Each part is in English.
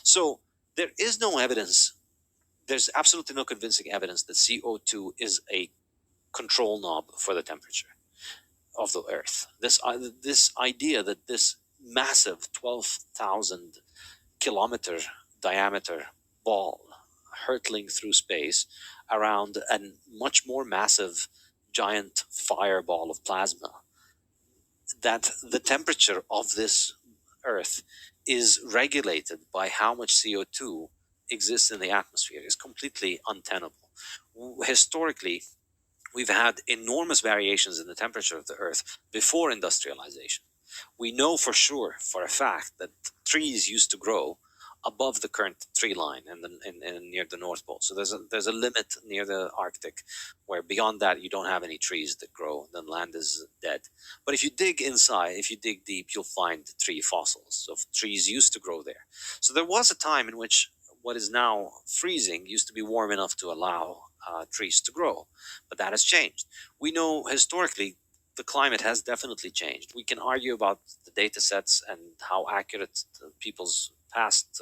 So there is no evidence, there's absolutely no convincing evidence that CO2 is a control knob for the temperature of the Earth. This idea that this massive 12,000 kilometer diameter ball hurtling through space around a much more massive giant fireball of plasma, that the temperature of this Earth is regulated by how much CO2 exists in the atmosphere is completely untenable. Historically, we've had enormous variations in the temperature of the Earth before industrialization. We know for sure, for a fact, that trees used to grow above the current tree line and near the North Pole. So there's a limit near the Arctic where beyond that you don't have any trees that grow. Then land is dead. But if you dig inside, if you dig deep, you'll find tree fossils. So trees used to grow there. So there was a time in which what is now freezing used to be warm enough to allow trees to grow, but that has changed. We know historically the climate has definitely changed. We can argue about the data sets and how accurate people's past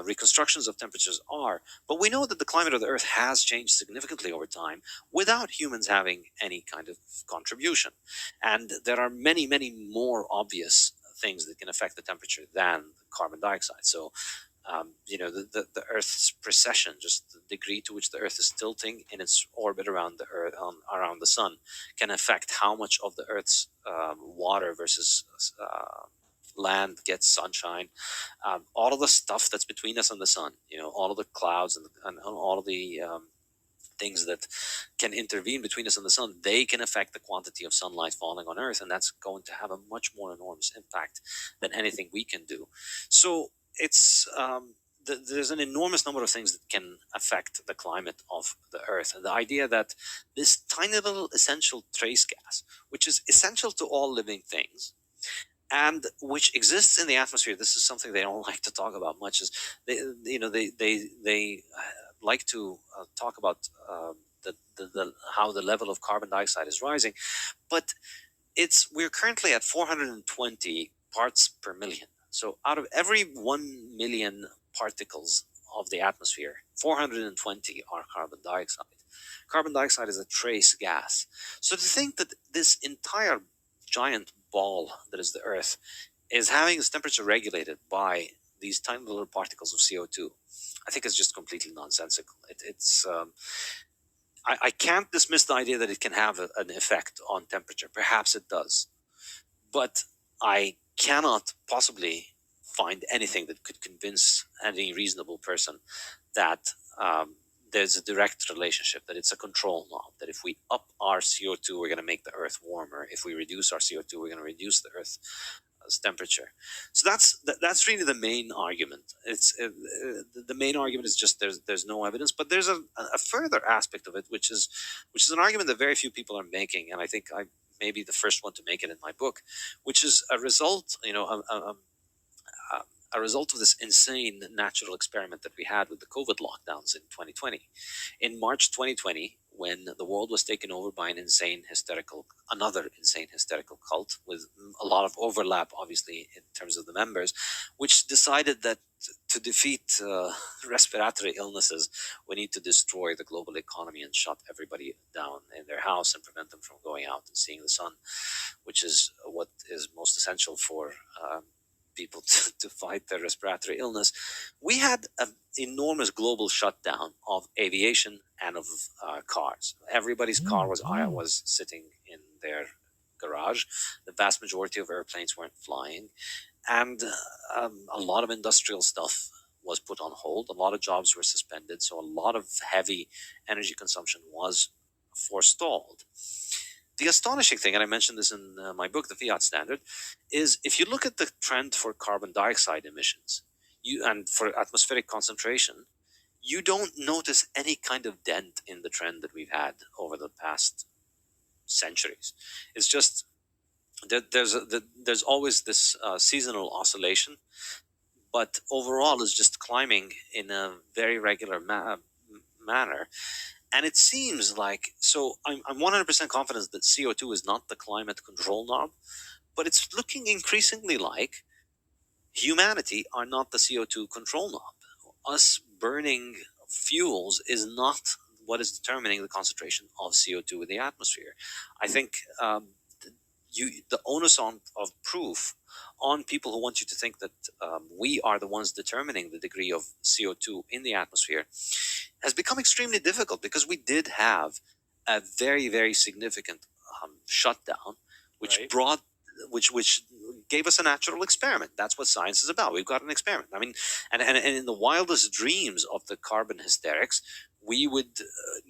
reconstructions of temperatures are, but we know that the climate of the Earth has changed significantly over time without humans having any kind of contribution. And there are many, many more obvious things that can affect the temperature than carbon dioxide. So the Earth's precession, just the degree to which the Earth is tilting in its orbit around the Earth, around the Sun, can affect how much of the Earth's water versus land gets sunshine. All of the stuff that's between us and the Sun, all of the clouds and all of the things that can intervene between us and the Sun, they can affect the quantity of sunlight falling on Earth, and that's going to have a much more enormous impact than anything we can do. So it's there's an enormous number of things that can affect the climate of the Earth, and the idea that this tiny little essential trace gas, which is essential to all living things and which exists in the atmosphere, this is something they don't like to talk about much, is they like to talk about how the level of carbon dioxide is rising, but we're currently at 420 parts per million. So out of every 1 million particles of the atmosphere, 420 are carbon dioxide. Carbon dioxide is a trace gas. So to think that this entire giant ball that is the Earth is having its temperature regulated by these tiny little particles of CO2, I think is just completely nonsensical. I can't dismiss the idea that it can have an effect on temperature. Perhaps it does. But I cannot possibly find anything that could convince any reasonable person that there's a direct relationship, that it's a control knob, that if we up our CO2, we're going to make the Earth warmer. If we reduce our CO2, we're going to reduce the Earth's temperature. So that's really the main argument. The main argument is just there's no evidence, but there's a further aspect of it, which is an argument that very few people are making, and I think I may be the first one to make it in my book, which is a result, a result of this insane natural experiment that we had with the COVID lockdowns in 2020. In March 2020, when the world was taken over by another insane hysterical cult with a lot of overlap, obviously, in terms of the members, which decided that to defeat respiratory illnesses, we need to destroy the global economy and shut everybody down in their house and prevent them from going out and seeing the sun, which is what is most essential for people to fight their respiratory illness. We had an enormous global shutdown of aviation and of cars. Everybody's car was sitting in their garage. The vast majority of airplanes weren't flying, and a lot of industrial stuff was put on hold. A lot of jobs were suspended, so a lot of heavy energy consumption was forestalled. The astonishing thing, and I mentioned this in my book, The Fiat Standard, is if you look at the trend for carbon dioxide emissions and for atmospheric concentration, you don't notice any kind of dent in the trend that we've had over the past centuries. It's just that there's always this seasonal oscillation, but overall is just climbing in a very regular manner. And it seems like, so I'm 100% confident that CO2 is not the climate control knob, but it's looking increasingly like Humanity are not the CO2 control knob. Us burning fuels is not what is determining the concentration of CO2 in the atmosphere. I think the onus of proof on people who want you to think that we are the ones determining the degree of CO2 in the atmosphere has become extremely difficult, because we did have a very, very significant shutdown, which Right. brought, which gave us a natural experiment. That's what science is about. We've got an experiment. I mean, and in the wildest dreams of the carbon hysterics, we would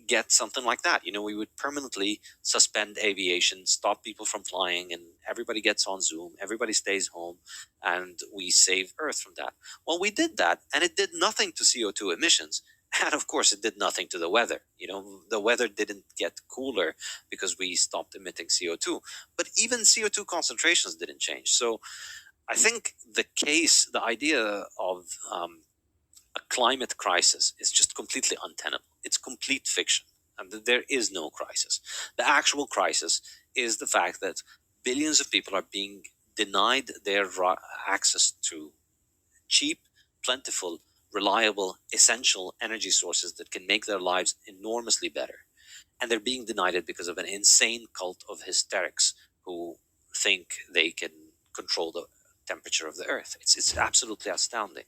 get something like that. You know, we would permanently suspend aviation, stop people from flying, and everybody gets on Zoom, everybody stays home, and we save Earth from that. Well, we did that, and it did nothing to CO2 emissions. And of course, it did nothing to the weather. You know, the weather didn't get cooler because we stopped emitting CO2. But even CO2 concentrations didn't change. So I think the idea of a climate crisis is just completely untenable. It's complete fiction. And there is no crisis. The actual crisis is the fact that billions of people are being denied their access to cheap, plentiful, reliable, essential energy sources that can make their lives enormously better. And they're being denied it because of an insane cult of hysterics who think they can control the temperature of the earth. It's absolutely astounding.